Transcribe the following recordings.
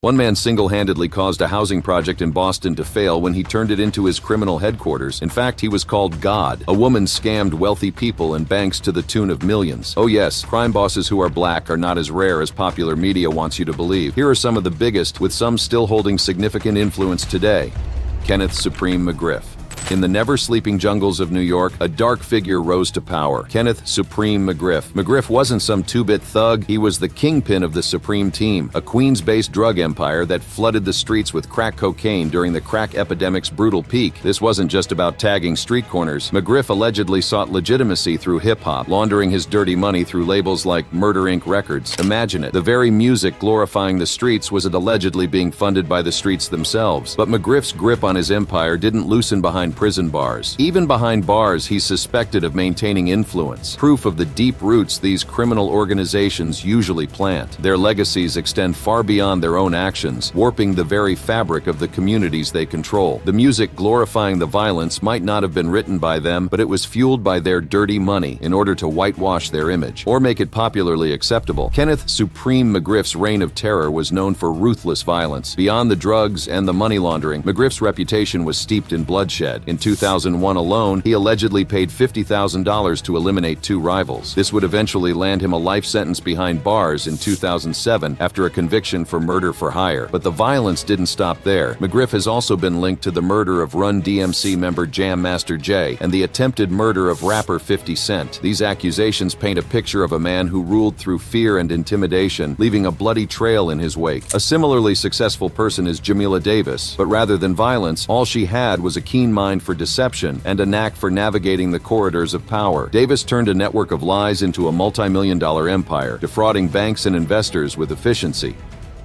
One man single-handedly caused a housing project in Boston to fail when he turned it into his criminal headquarters. In fact, he was called God. A woman scammed wealthy people and banks to the tune of millions. Oh yes, crime bosses who are black are not as rare as popular media wants you to believe. Here are some of the biggest, with some still holding significant influence today. Kenneth Supreme McGriff. In the never-sleeping jungles of New York, a dark figure rose to power. Kenneth Supreme McGriff. McGriff wasn't some two-bit thug, he was the kingpin of the Supreme Team, a Queens-based drug empire that flooded the streets with crack cocaine during the crack epidemic's brutal peak. This wasn't just about tagging street corners. McGriff allegedly sought legitimacy through hip-hop, laundering his dirty money through labels like Murder Inc. Records. Imagine it. The very music glorifying the streets was allegedly being funded by the streets themselves. But McGriff's grip on his empire didn't loosen behind prison bars. Even behind bars, he's suspected of maintaining influence, proof of the deep roots these criminal organizations usually plant. Their legacies extend far beyond their own actions, warping the very fabric of the communities they control. The music glorifying the violence might not have been written by them, but it was fueled by their dirty money in order to whitewash their image, or make it popularly acceptable. Kenneth Supreme McGriff's reign of terror was known for ruthless violence. Beyond the drugs and the money laundering, McGriff's reputation was steeped in bloodshed. In 2001 alone, he allegedly paid $50,000 to eliminate 2 rivals. This would eventually land him a life sentence behind bars in 2007 after a conviction for murder for hire. But the violence didn't stop there. McGriff has also been linked to the murder of Run DMC member Jam Master Jay and the attempted murder of rapper 50 Cent. These accusations paint a picture of a man who ruled through fear and intimidation, leaving a bloody trail in his wake. A similarly successful person is Jamila Davis, but rather than violence, all she had was a keen mind for deception and a knack for navigating the corridors of power. Davis turned a network of lies into a multi-million-dollar empire, defrauding banks and investors with efficiency.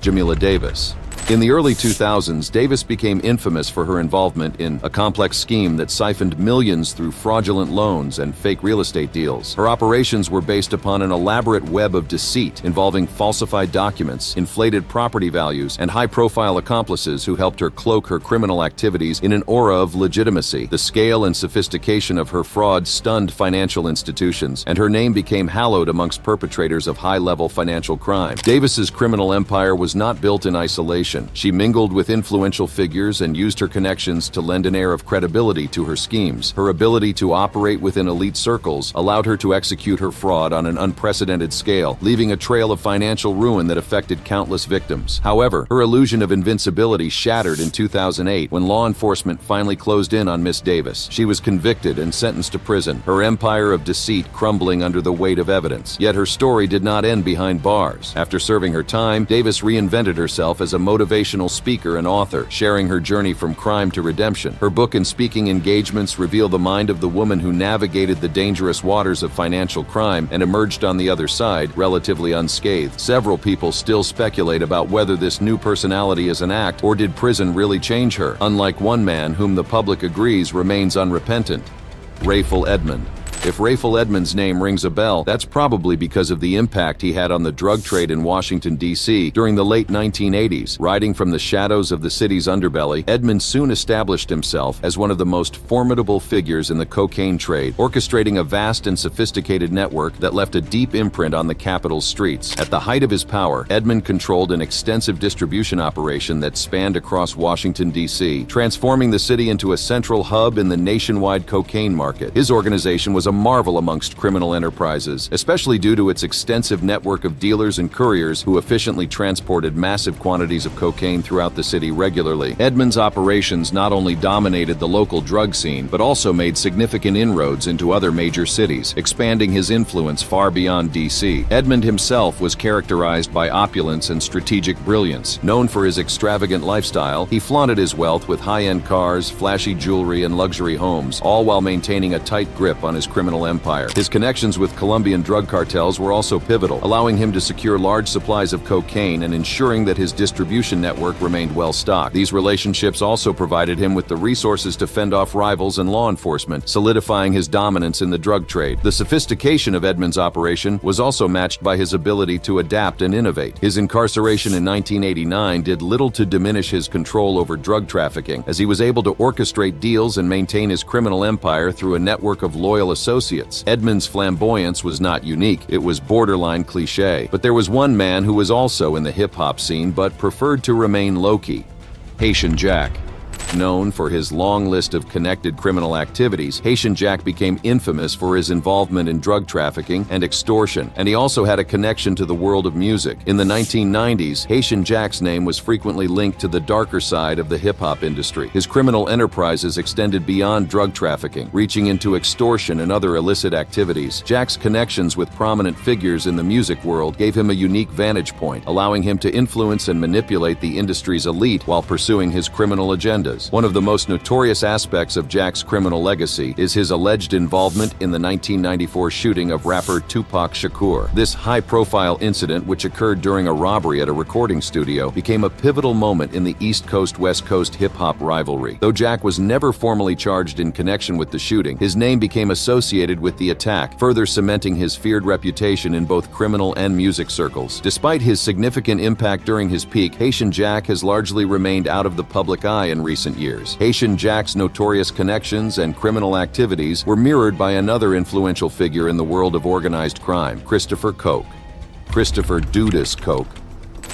Jamila Davis. In the early 2000s, Davis became infamous for her involvement in a complex scheme that siphoned millions through fraudulent loans and fake real estate deals. Her operations were based upon an elaborate web of deceit involving falsified documents, inflated property values, and high-profile accomplices who helped her cloak her criminal activities in an aura of legitimacy. The scale and sophistication of her fraud stunned financial institutions, and her name became hallowed amongst perpetrators of high-level financial crime. Davis's criminal empire was not built in isolation. She mingled with influential figures and used her connections to lend an air of credibility to her schemes. Her ability to operate within elite circles allowed her to execute her fraud on an unprecedented scale, leaving a trail of financial ruin that affected countless victims. However, her illusion of invincibility shattered in 2008 when law enforcement finally closed in on Miss Davis. She was convicted and sentenced to prison, her empire of deceit crumbling under the weight of evidence. Yet her story did not end behind bars. After serving her time, Davis reinvented herself as a motivational speaker and author, sharing her journey from crime to redemption. Her book and speaking engagements reveal the mind of the woman who navigated the dangerous waters of financial crime and emerged on the other side relatively unscathed. Several people still speculate about whether this new personality is an act or did prison really change her, unlike one man whom the public agrees remains unrepentant. Rayful Edmond. If Rayful Edmond's name rings a bell, that's probably because of the impact he had on the drug trade in Washington, D.C. during the late 1980s. Riding from the shadows of the city's underbelly, Edmond soon established himself as one of the most formidable figures in the cocaine trade, orchestrating a vast and sophisticated network that left a deep imprint on the capital's streets. At the height of his power, Edmond controlled an extensive distribution operation that spanned across Washington, D.C., transforming the city into a central hub in the nationwide cocaine market. His organization was a marvel amongst criminal enterprises, especially due to its extensive network of dealers and couriers who efficiently transported massive quantities of cocaine throughout the city regularly. Edmond's operations not only dominated the local drug scene, but also made significant inroads into other major cities, expanding his influence far beyond D.C. Edmond himself was characterized by opulence and strategic brilliance. Known for his extravagant lifestyle, he flaunted his wealth with high-end cars, flashy jewelry, and luxury homes, all while maintaining a tight grip on his criminal empire. His connections with Colombian drug cartels were also pivotal, allowing him to secure large supplies of cocaine and ensuring that his distribution network remained well stocked. These relationships also provided him with the resources to fend off rivals and law enforcement, solidifying his dominance in the drug trade. The sophistication of Edmond's operation was also matched by his ability to adapt and innovate. His incarceration in 1989 did little to diminish his control over drug trafficking, as he was able to orchestrate deals and maintain his criminal empire through a network of loyal associates associates. Edmund's flamboyance was not unique, it was borderline cliché. But there was one man who was also in the hip-hop scene but preferred to remain low-key: Haitian Jack. Known for his long list of connected criminal activities, Haitian Jack became infamous for his involvement in drug trafficking and extortion, and he also had a connection to the world of music. In the 1990s, Haitian Jack's name was frequently linked to the darker side of the hip-hop industry. His criminal enterprises extended beyond drug trafficking, reaching into extortion and other illicit activities. Jack's connections with prominent figures in the music world gave him a unique vantage point, allowing him to influence and manipulate the industry's elite while pursuing his criminal agendas. One of the most notorious aspects of Jack's criminal legacy is his alleged involvement in the 1994 shooting of rapper Tupac Shakur. This high-profile incident, which occurred during a robbery at a recording studio, became a pivotal moment in the East Coast-West Coast hip-hop rivalry. Though Jack was never formally charged in connection with the shooting, his name became associated with the attack, further cementing his feared reputation in both criminal and music circles. Despite his significant impact during his peak, Haitian Jack has largely remained out of the public eye in recent years. Haitian Jack's notorious connections and criminal activities were mirrored by another influential figure in the world of organized crime: Christopher Koch. Christopher Dudas Koch.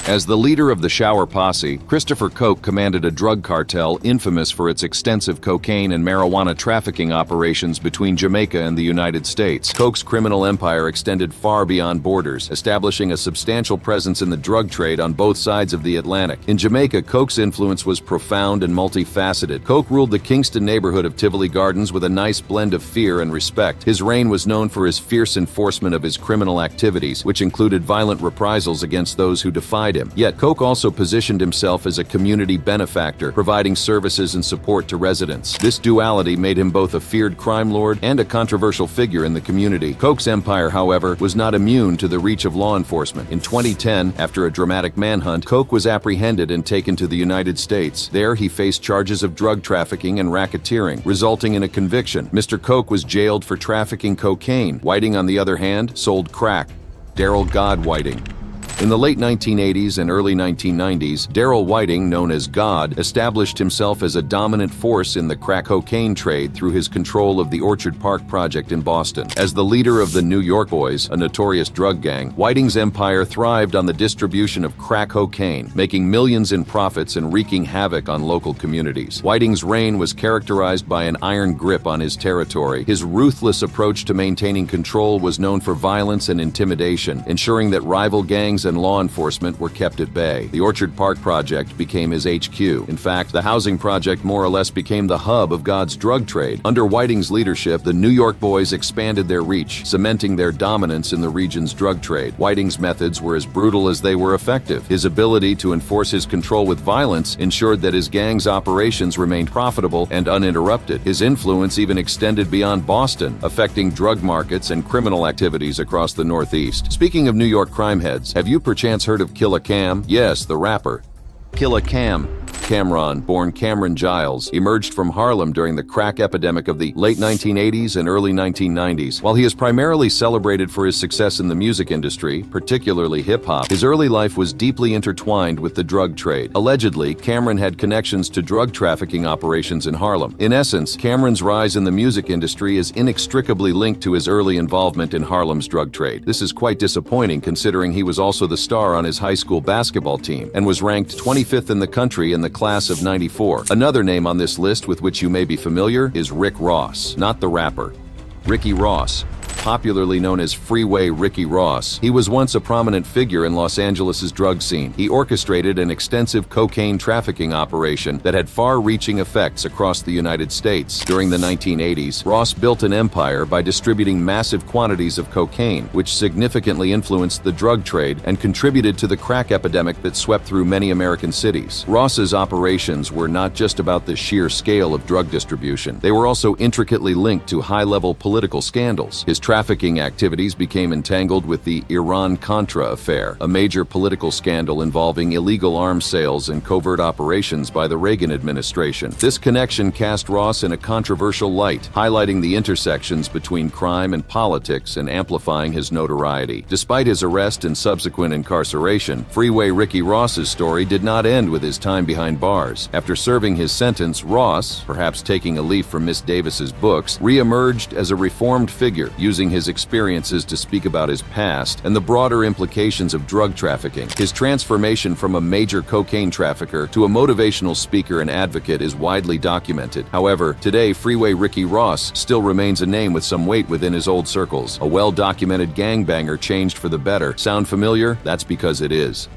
As the leader of the Shower Posse, Christopher Koch commanded a drug cartel infamous for its extensive cocaine and marijuana trafficking operations between Jamaica and the United States. Koch's criminal empire extended far beyond borders, establishing a substantial presence in the drug trade on both sides of the Atlantic. In Jamaica, Koch's influence was profound and multifaceted. Koch ruled the Kingston neighborhood of Tivoli Gardens with a nice blend of fear and respect. His reign was known for his fierce enforcement of his criminal activities, which included violent reprisals against those who defied him. Yet Koch also positioned himself as a community benefactor, providing services and support to residents. This duality made him both a feared crime lord and a controversial figure in the community. Koch's empire, however, was not immune to the reach of law enforcement. In 2010, after a dramatic manhunt, Koch was apprehended and taken to the United States. There, he faced charges of drug trafficking and racketeering, resulting in a conviction. Mr. Koch was jailed for trafficking cocaine. Whiting, on the other hand, sold crack. Darryl God Whiting. In the late 1980s and early 1990s, Darryl Whiting, known as God, established himself as a dominant force in the crack cocaine trade through his control of the Orchard Park Project in Boston. As the leader of the New York Boys, a notorious drug gang, Whiting's empire thrived on the distribution of crack cocaine, making millions in profits and wreaking havoc on local communities. Whiting's reign was characterized by an iron grip on his territory. His ruthless approach to maintaining control was known for violence and intimidation, ensuring that rival gangs and law enforcement were kept at bay. The Orchard Park Project became his HQ. In fact, the housing project more or less became the hub of God's drug trade. Under Whiting's leadership, the New York Boys expanded their reach, cementing their dominance in the region's drug trade. Whiting's methods were as brutal as they were effective. His ability to enforce his control with violence ensured that his gang's operations remained profitable and uninterrupted. His influence even extended beyond Boston, affecting drug markets and criminal activities across the Northeast. Speaking of New York crime heads, have you perchance heard of Killa Cam? Yes, the rapper. Killa Cam. Cameron, born Cameron Giles, emerged from Harlem during the crack epidemic of the late 1980s and early 1990s. While he is primarily celebrated for his success in the music industry, particularly hip-hop, his early life was deeply intertwined with the drug trade. Allegedly, Cameron had connections to drug trafficking operations in Harlem. In essence, Cameron's rise in the music industry is inextricably linked to his early involvement in Harlem's drug trade. This is quite disappointing considering he was also the star on his high school basketball team and was ranked 25th in the country in the class of '94. Another name on this list with which you may be familiar is Rick Ross, not the rapper. Ricky Ross. Popularly known as Freeway Ricky Ross, he was once a prominent figure in Los Angeles' drug scene. He orchestrated an extensive cocaine trafficking operation that had far-reaching effects across the United States. During the 1980s, Ross built an empire by distributing massive quantities of cocaine, which significantly influenced the drug trade and contributed to the crack epidemic that swept through many American cities. Ross's operations were not just about the sheer scale of drug distribution. They were also intricately linked to high-level political scandals. His trafficking activities became entangled with the Iran-Contra affair, a major political scandal involving illegal arms sales and covert operations by the Reagan administration. This connection cast Ross in a controversial light, highlighting the intersections between crime and politics and amplifying his notoriety. Despite his arrest and subsequent incarceration, Freeway Ricky Ross's story did not end with his time behind bars. After serving his sentence, Ross, perhaps taking a leaf from Miss Davis's books, re-emerged as a reformed figure, using his experiences to speak about his past and the broader implications of drug trafficking. His transformation from a major cocaine trafficker to a motivational speaker and advocate is widely documented. However, today Freeway Ricky Ross still remains a name with some weight within his old circles. A well-documented gangbanger changed for the better. Sound familiar? That's because it is.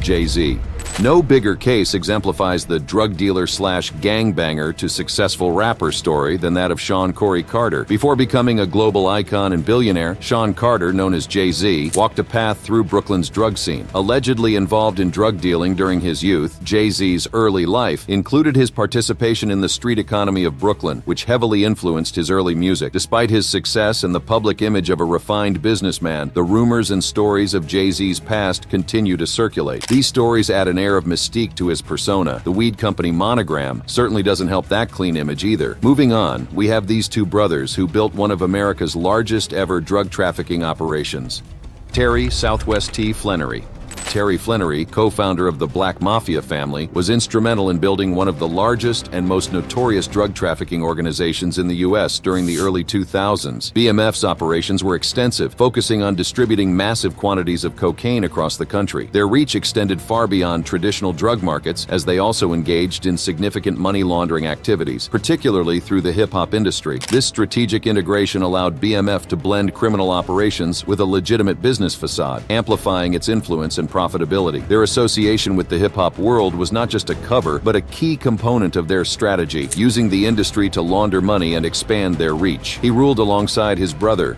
Jay-Z. No bigger case exemplifies the drug dealer slash gangbanger to successful rapper story than that of Sean Corey Carter. Before becoming a global icon and billionaire, Sean Carter, known as Jay-Z, walked a path through Brooklyn's drug scene. Allegedly involved in drug dealing during his youth, Jay-Z's early life included his participation in the street economy of Brooklyn, which heavily influenced his early music. Despite his success and the public image of a refined businessman, the rumors and stories of Jay-Z's past continue to circulate. These stories add an air of mystique to his persona. The weed company Monogram certainly doesn't help that clean image either. Moving on, we have these two brothers who built one of America's largest ever drug trafficking operations. Terry Southwest T. Flannery. Terry Flannery, co-founder of the BlackMafia family, was instrumental in building one of the largest and most notorious drug trafficking organizations in the U.S. during the early 2000s. BMF's operations were extensive, focusing on distributing massive quantities of cocaine across the country. Their reach extended far beyond traditional drug markets, as they also engaged in significant money laundering activities, particularly through the hip-hop industry. This strategic integration allowed BMF to blend criminal operations with a legitimate business facade, amplifying its influence and profitability. Their association with the hip-hop world was not just a cover, but a key component of their strategy, using the industry to launder money and expand their reach. He ruled alongside his brother,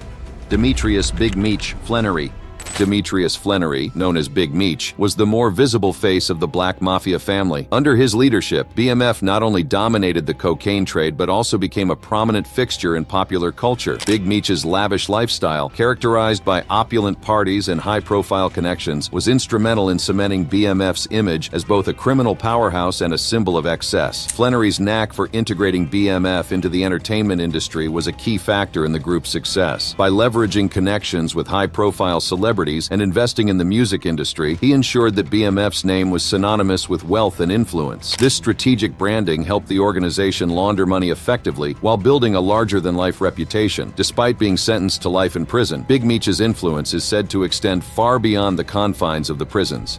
Demetrius Big Meech Flannery. Demetrius Flannery, known as Big Meech, was the more visible face of the Black Mafia family. Under his leadership, BMF not only dominated the cocaine trade but also became a prominent fixture in popular culture. Big Meech's lavish lifestyle, characterized by opulent parties and high-profile connections, was instrumental in cementing BMF's image as both a criminal powerhouse and a symbol of excess. Flannery's knack for integrating BMF into the entertainment industry was a key factor in the group's success. By leveraging connections with high-profile celebrities and investing in the music industry, he ensured that BMF's name was synonymous with wealth and influence. This strategic branding helped the organization launder money effectively while building a larger-than-life reputation. Despite being sentenced to life in prison, Big Meech's influence is said to extend far beyond the confines of the prisons.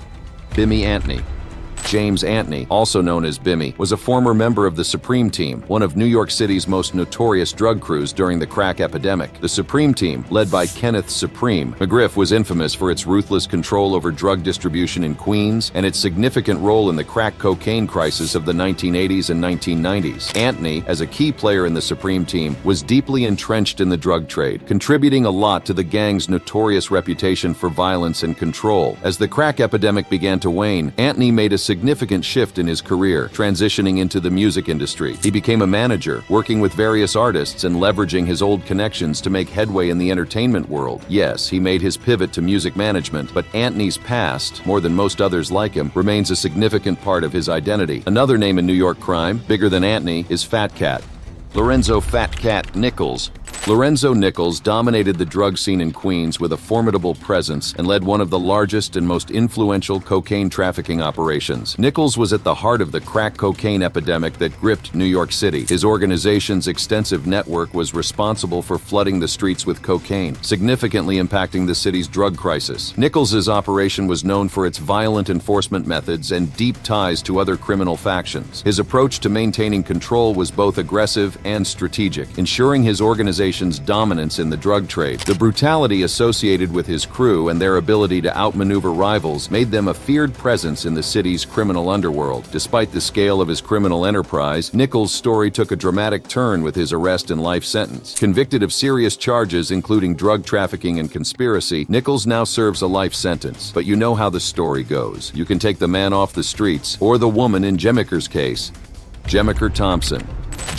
Bimmy Antony. James Antony, also known as Bimmy, was a former member of the Supreme Team, one of New York City's most notorious drug crews during the crack epidemic. The Supreme Team, led by Kenneth Supreme McGriff, was infamous for its ruthless control over drug distribution in Queens and its significant role in the crack cocaine crisis of the 1980s and 1990s. Antony, as a key player in the Supreme Team, was deeply entrenched in the drug trade, contributing a lot to the gang's notorious reputation for violence and control. As the crack epidemic began to wane, Antony made a significant shift in his career, transitioning into the music industry. He became a manager, working with various artists and leveraging his old connections to make headway in the entertainment world. Yes, he made his pivot to music management, but Antony's past, more than most others like him, remains a significant part of his identity. Another name in New York crime, bigger than Antony, is Fat Cat. Lorenzo Fat Cat Nichols. Lorenzo Nichols dominated the drug scene in Queens with a formidable presence and led one of the largest and most influential cocaine trafficking operations. Nichols was at the heart of the crack cocaine epidemic that gripped New York City. His organization's extensive network was responsible for flooding the streets with cocaine, significantly impacting the city's drug crisis. Nichols's operation was known for its violent enforcement methods and deep ties to other criminal factions. His approach to maintaining control was both aggressive and strategic, ensuring his organization's dominance in the drug trade. The brutality associated with his crew and their ability to outmaneuver rivals made them a feared presence in the city's criminal underworld. Despite the scale of his criminal enterprise, Nichols' story took a dramatic turn with his arrest and life sentence. Convicted of serious charges including drug trafficking and conspiracy, Nichols now serves a life sentence. But you know how the story goes. You can take the man off the streets, or the woman in Jemiker's case. Jemiker Thompson.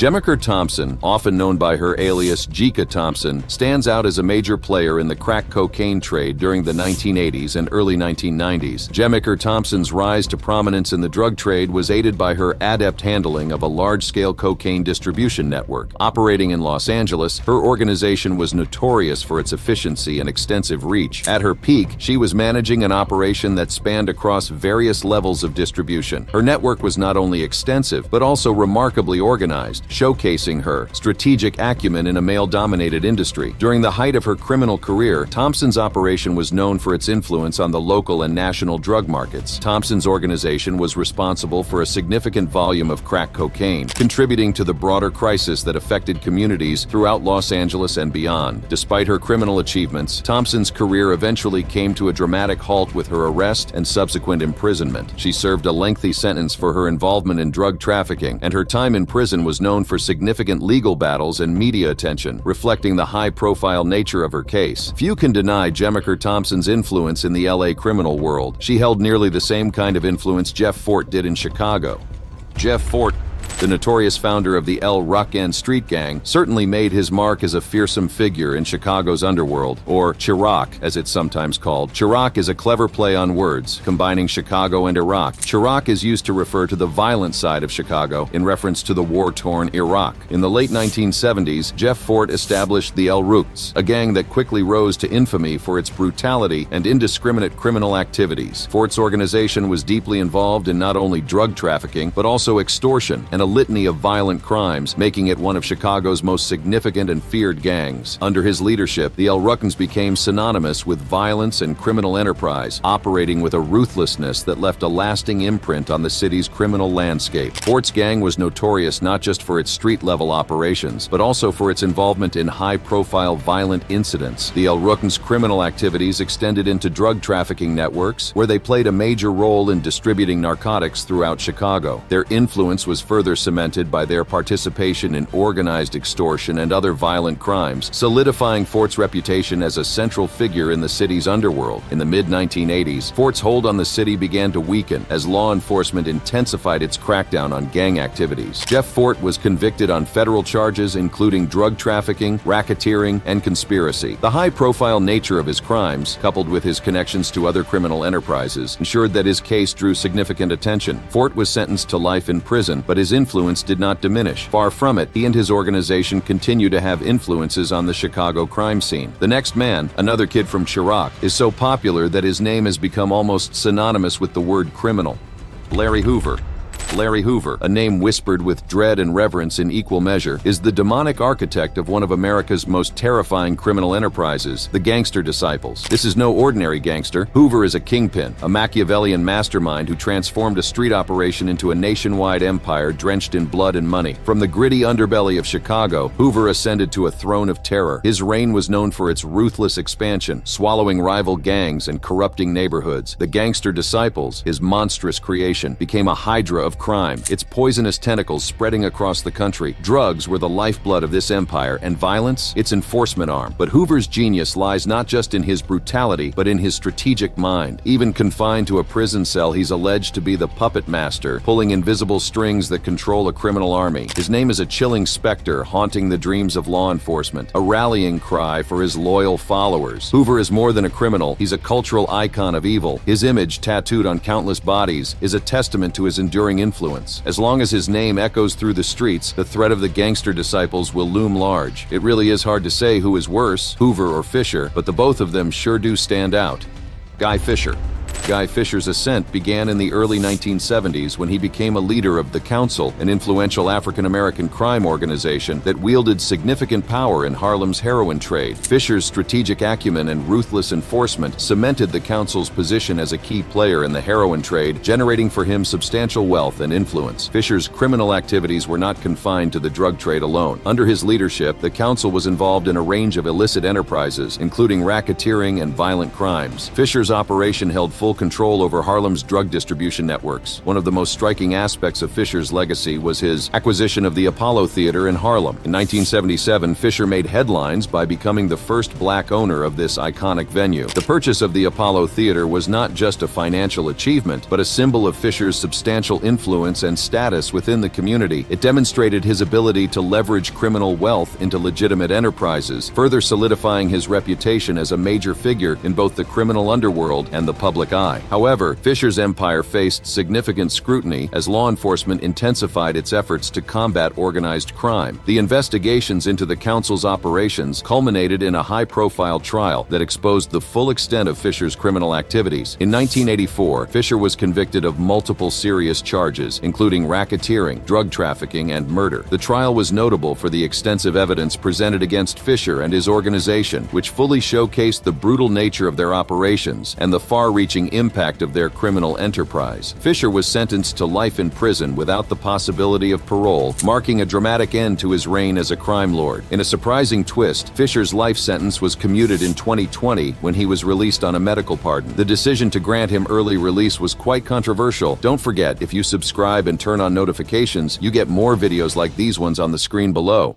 Jemiker Thompson, often known by her alias Jika Thompson, stands out as a major player in the crack cocaine trade during the 1980s and early 1990s. Jemiker Thompson's rise to prominence in the drug trade was aided by her adept handling of a large-scale cocaine distribution network. Operating in Los Angeles, her organization was notorious for its efficiency and extensive reach. At her peak, she was managing an operation that spanned across various levels of distribution. Her network was not only extensive, but also remarkably organized, showcasing her strategic acumen in a male-dominated industry. During the height of her criminal career, Thompson's operation was known for its influence on the local and national drug markets. Thompson's organization was responsible for a significant volume of crack cocaine, contributing to the broader crisis that affected communities throughout Los Angeles and beyond. Despite her criminal achievements, Thompson's career eventually came to a dramatic halt with her arrest and subsequent imprisonment. She served a lengthy sentence for her involvement in drug trafficking, and her time in prison was known for significant legal battles and media attention, reflecting the high-profile nature of her case. Few can deny Jemiker Thompson's influence in the LA criminal world. She held nearly the same kind of influence Jeff Fort did in Chicago. Jeff Fort, the notorious founder of the El Ruck-End street gang, certainly made his mark as a fearsome figure in Chicago's underworld, or Chirac, as it's sometimes called. Chirac is a clever play on words, combining Chicago and Iraq. Chirac is used to refer to the violent side of Chicago, in reference to the war-torn Iraq. In the late 1970s, Jeff Fort established the El Rucks, a gang that quickly rose to infamy for its brutality and indiscriminate criminal activities. Fort's organization was deeply involved in not only drug trafficking, but also extortion and a litany of violent crimes, making it one of Chicago's most significant and feared gangs. Under his leadership, the El Ruckans became synonymous with violence and criminal enterprise, operating with a ruthlessness that left a lasting imprint on the city's criminal landscape. Fort's gang was notorious not just for its street-level operations, but also for its involvement in high-profile violent incidents. The El Ruckans' criminal activities extended into drug trafficking networks, where they played a major role in distributing narcotics throughout Chicago. Their influence was further cemented by their participation in organized extortion and other violent crimes, solidifying Fort's reputation as a central figure in the city's underworld. In the mid-1980s, Fort's hold on the city began to weaken as law enforcement intensified its crackdown on gang activities. Jeff Fort was convicted on federal charges including drug trafficking, racketeering, and conspiracy. The high-profile nature of his crimes, coupled with his connections to other criminal enterprises, ensured that his case drew significant attention. Fort was sentenced to life in prison, but his influence did not diminish. Far from it, he and his organization continue to have influences on the Chicago crime scene. The next man, another kid from Chirac, is so popular that his name has become almost synonymous with the word criminal. Larry Hoover. Larry Hoover, a name whispered with dread and reverence in equal measure, is the demonic architect of one of America's most terrifying criminal enterprises, the Gangster Disciples. This is no ordinary gangster. Hoover is a kingpin, a Machiavellian mastermind who transformed a street operation into a nationwide empire drenched in blood and money. From the gritty underbelly of Chicago, Hoover ascended to a throne of terror. His reign was known for its ruthless expansion, swallowing rival gangs and corrupting neighborhoods. The Gangster Disciples, his monstrous creation, became a hydra of crime, its poisonous tentacles spreading across the country. Drugs were the lifeblood of this empire, and violence, its enforcement arm. But Hoover's genius lies not just in his brutality, but in his strategic mind. Even confined to a prison cell, he's alleged to be the puppet master, pulling invisible strings that control a criminal army. His name is a chilling specter haunting the dreams of law enforcement, a rallying cry for his loyal followers. Hoover is more than a criminal, he's a cultural icon of evil. His image, tattooed on countless bodies, is a testament to his enduring influence. As long as his name echoes through the streets, the threat of the Gangster Disciples will loom large. It really is hard to say who is worse, Hoover or Fisher, but the both of them sure do stand out. Guy Fisher. Guy Fisher's ascent began in the early 1970s when he became a leader of the Council, an influential African-American crime organization that wielded significant power in Harlem's heroin trade. Fisher's strategic acumen and ruthless enforcement cemented the Council's position as a key player in the heroin trade, generating for him substantial wealth and influence. Fisher's criminal activities were not confined to the drug trade alone. Under his leadership, the Council was involved in a range of illicit enterprises, including racketeering and violent crimes. Fisher's operation held full full control over Harlem's drug distribution networks. One of the most striking aspects of Fisher's legacy was his acquisition of the Apollo Theater in Harlem. In 1977, Fisher made headlines by becoming the first black owner of this iconic venue. The purchase of the Apollo Theater was not just a financial achievement, but a symbol of Fisher's substantial influence and status within the community. It demonstrated his ability to leverage criminal wealth into legitimate enterprises, further solidifying his reputation as a major figure in both the criminal underworld and the public eye. However, Fisher's empire faced significant scrutiny as law enforcement intensified its efforts to combat organized crime. The investigations into the council's operations culminated in a high-profile trial that exposed the full extent of Fisher's criminal activities. In 1984, Fisher was convicted of multiple serious charges, including racketeering, drug trafficking, and murder. The trial was notable for the extensive evidence presented against Fisher and his organization, which fully showcased the brutal nature of their operations and the far-reaching impact of their criminal enterprise. Fisher was sentenced to life in prison without the possibility of parole, marking a dramatic end to his reign as a crime lord. In a surprising twist, Fisher's life sentence was commuted in 2020 when he was released on a medical pardon. The decision to grant him early release was quite controversial. Don't forget, if you subscribe and turn on notifications, you get more videos like these ones on the screen below.